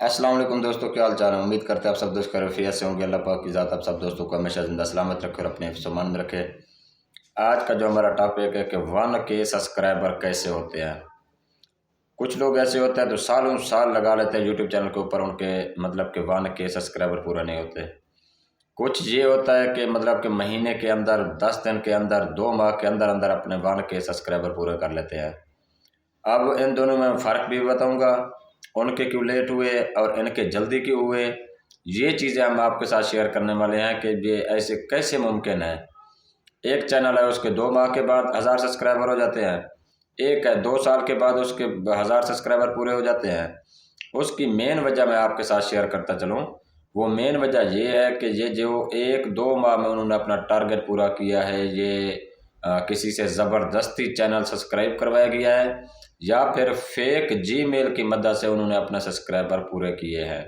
अस्सलाम वालेकुम दोस्तों, क्या हाल चाल है। उम्मीद करते हैं आप सब दोस्त खैरियत से होंगे। अल्लाह पाक की ज़ात आप सब दोस्तों को हमेशा जिंदा सलामत रखे और अपने हिफ्ज़-ओ-मान में रखे। आज का जो हमारा टॉपिक है कि 1K सब्सक्राइबर कैसे होते हैं। कुछ लोग ऐसे होते हैं तो सालों साल लगा लेते हैं यूट्यूब चैनल के ऊपर, उनके मतलब कि 1K सब्सक्राइबर पूरा नहीं होते। कुछ ये होता है कि मतलब कि महीने के अंदर, 10 दिन के अंदर, 2 माह के अंदर अंदर अपने 1K सब्सक्राइबर पूरे कर लेते हैं। अब इन दोनों में फ़र्क भी बताऊंगा, उनके क्यों लेट हुए और इनके जल्दी क्यों हुए। ये चीज़ें हम आपके साथ शेयर करने वाले हैं कि ये ऐसे कैसे मुमकिन है। एक चैनल है, उसके 2 माह के बाद 1000 सब्सक्राइबर हो जाते हैं। एक है 2 साल के बाद उसके 1000 सब्सक्राइबर पूरे हो जाते हैं। उसकी मेन वजह मैं आपके साथ शेयर करता चलूँ। वो मेन वजह ये है कि ये जो 1-2 माह में उन्होंने अपना टारगेट पूरा किया है, ये किसी से ज़बरदस्ती चैनल सब्सक्राइब करवाया गया है या फिर फेक जीमेल की मदद से उन्होंने अपना सब्सक्राइबर पूरे किए हैं।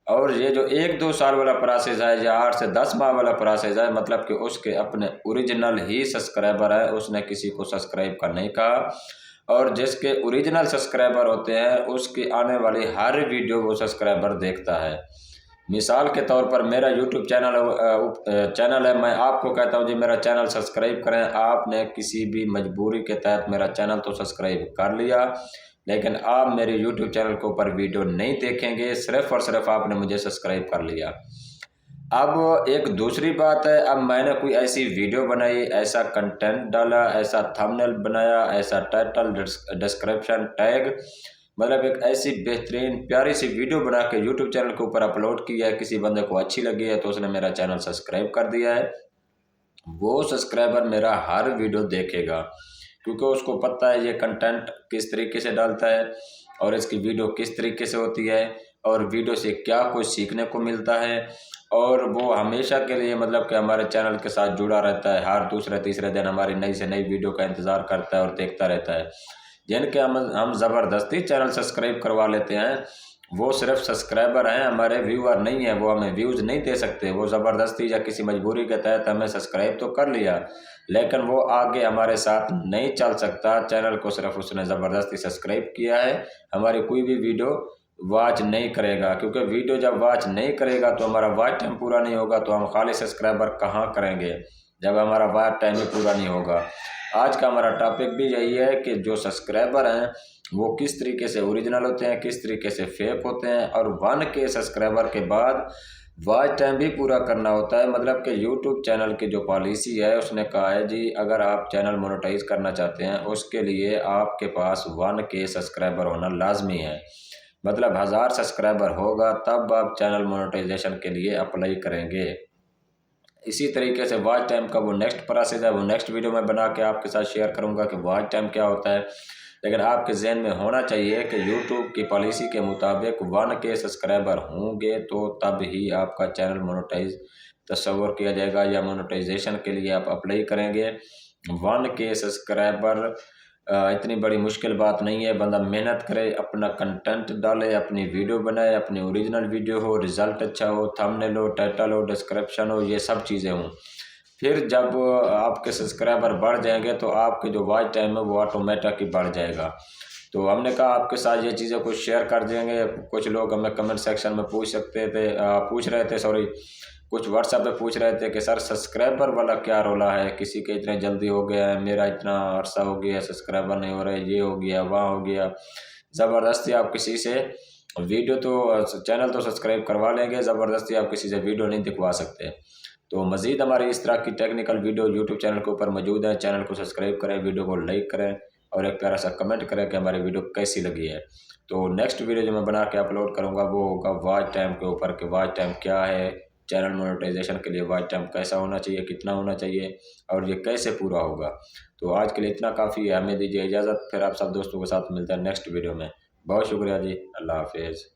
और ये जो 1-2 साल वाला प्रोसेस है या 8 से 10 माह वाला प्रोसेस है, मतलब कि उसके अपने ओरिजिनल ही सब्सक्राइबर है, उसने किसी को सब्सक्राइब का नहीं कहा। और जिसके ओरिजिनल सब्सक्राइबर होते हैं उसकी आने वाली हर वीडियो वो सब्सक्राइबर देखता है। मिसाल के तौर पर मेरा यूट्यूब चैनल है, मैं आपको कहता हूँ जी मेरा चैनल सब्सक्राइब करें। आपने किसी भी मजबूरी के तहत मेरा चैनल तो सब्सक्राइब कर लिया, लेकिन आप मेरे यूट्यूब चैनल के ऊपर वीडियो नहीं देखेंगे, सिर्फ़ और सिर्फ आपने मुझे सब्सक्राइब कर लिया। अब एक दूसरी बात है, अब मैंने कोई ऐसी वीडियो बनाई, ऐसा कंटेंट डाला, ऐसा थंबनेल बनाया, ऐसा टाइटल, डिस्क्रिप्शन, टैग, मतलब एक ऐसी बेहतरीन प्यारी सी वीडियो बना के यूट्यूब चैनल के ऊपर अपलोड किया है। किसी बंदे को अच्छी लगी है तो उसने मेरा चैनल सब्सक्राइब कर दिया है। वो सब्सक्राइबर मेरा हर वीडियो देखेगा, क्योंकि उसको पता है ये कंटेंट किस तरीके से डालता है और इसकी वीडियो किस तरीके से होती है और वीडियो से क्या कुछ सीखने को मिलता है। और वो हमेशा के लिए मतलब कि हमारे चैनल के साथ जुड़ा रहता है, हर दूसरे तीसरे दिन हमारी नई से नई वीडियो का इंतज़ार करता है और देखता रहता है। जिनके हम ज़बरदस्ती चैनल सब्सक्राइब करवा लेते हैं, वो सिर्फ सब्सक्राइबर हैं, हमारे व्यूअर नहीं है। वो हमें व्यूज़ नहीं दे सकते। वो ज़बरदस्ती या किसी मजबूरी के तहत हमें सब्सक्राइब तो कर लिया, लेकिन वो आगे हमारे साथ नहीं चल सकता। चैनल को सिर्फ उसने ज़बरदस्ती सब्सक्राइब किया है, हमारी कोई भी वीडियो वॉच नहीं करेगा। क्योंकि वीडियो जब वॉच नहीं करेगा तो हमारा वॉच टाइम पूरा नहीं होगा, तो हम खाली सब्सक्राइबर कहाँ करेंगे जब हमारा वॉच टाइम ही पूरा नहीं होगा। आज का हमारा टॉपिक भी यही है कि जो सब्सक्राइबर हैं वो किस तरीके से ओरिजिनल होते हैं, किस तरीके से फेक होते हैं। और 1K सब्सक्राइबर के बाद वॉच टाइम भी पूरा करना होता है। मतलब कि यूट्यूब चैनल की जो पॉलिसी है उसने कहा है जी, अगर आप चैनल मोनेटाइज करना चाहते हैं उसके लिए आपके पास 1K सब्सक्राइबर होना लाजमी है। मतलब 1000 सब्सक्राइबर होगा तब आप चैनल मोनेटाइजेशन के लिए अप्लाई करेंगे। इसी तरीके से वॉच टाइम का वो नेक्स्ट प्रोसेस है, वो नेक्स्ट वीडियो में बना के आपके साथ शेयर करूंगा कि वॉच टाइम क्या होता है। लेकिन आपके जहन में होना चाहिए कि यूट्यूब की पॉलिसी के मुताबिक 1K सब्सक्राइबर होंगे तो तब ही आपका चैनल मोनेटाइज तस्वर किया जाएगा या मोनेटाइजेशन के लिए आप अप्लाई करेंगे। 1K सब्सक्राइबर इतनी बड़ी मुश्किल बात नहीं है। बंदा मेहनत करे, अपना कंटेंट डाले, अपनी वीडियो बनाए, अपनी ओरिजिनल वीडियो हो, रिज़ल्ट अच्छा हो, थंबनेल हो, टाइटल हो, डिस्क्रिप्शन हो, ये सब चीज़ें हों। फिर जब आपके सब्सक्राइबर बढ़ जाएंगे तो आपके जो वॉच टाइम है वो ऑटोमेटिक ही बढ़ जाएगा। तो हमने कहा आपके साथ ये चीज़ें कुछ शेयर कर देंगे। कुछ लोग हमें कमेंट सेक्शन में पूछ रहे थे, सॉरी, कुछ व्हाट्सएप पे पूछ रहे थे कि सर सब्सक्राइबर वाला क्या रोला है, किसी के इतने जल्दी हो गया है, मेरा इतना अरसा हो गया सब्सक्राइबर नहीं हो रहे, ये हो गया, वहाँ हो गया। ज़बरदस्ती आप किसी से वीडियो तो चैनल तो सब्सक्राइब करवा लेंगे, ज़बरदस्ती आप किसी से वीडियो नहीं दिखवा सकते। तो मज़ीद हमारी इस तरह की टेक्निकल वीडियो यूट्यूब चैनल के ऊपर मौजूद है। चैनल को सब्सक्राइब करें, वीडियो को लाइक करें और एक प्यारा सा कमेंट करें कि हमारी वीडियो कैसी लगी है। तो नेक्स्ट वीडियो जो मैं बना के अपलोड करूँगा वो होगा वॉच टाइम के ऊपर कि वॉच टाइम क्या है, चैनल मोनेटाइजेशन के लिए वॉच टाइम कैसा होना चाहिए, कितना होना चाहिए और ये कैसे पूरा होगा। तो आज के लिए इतना काफ़ी है, हमें दीजिए इजाज़त। फिर आप सब दोस्तों के साथ मिलते हैं नेक्स्ट वीडियो में। बहुत शुक्रिया जी, अल्लाह हाफिज़।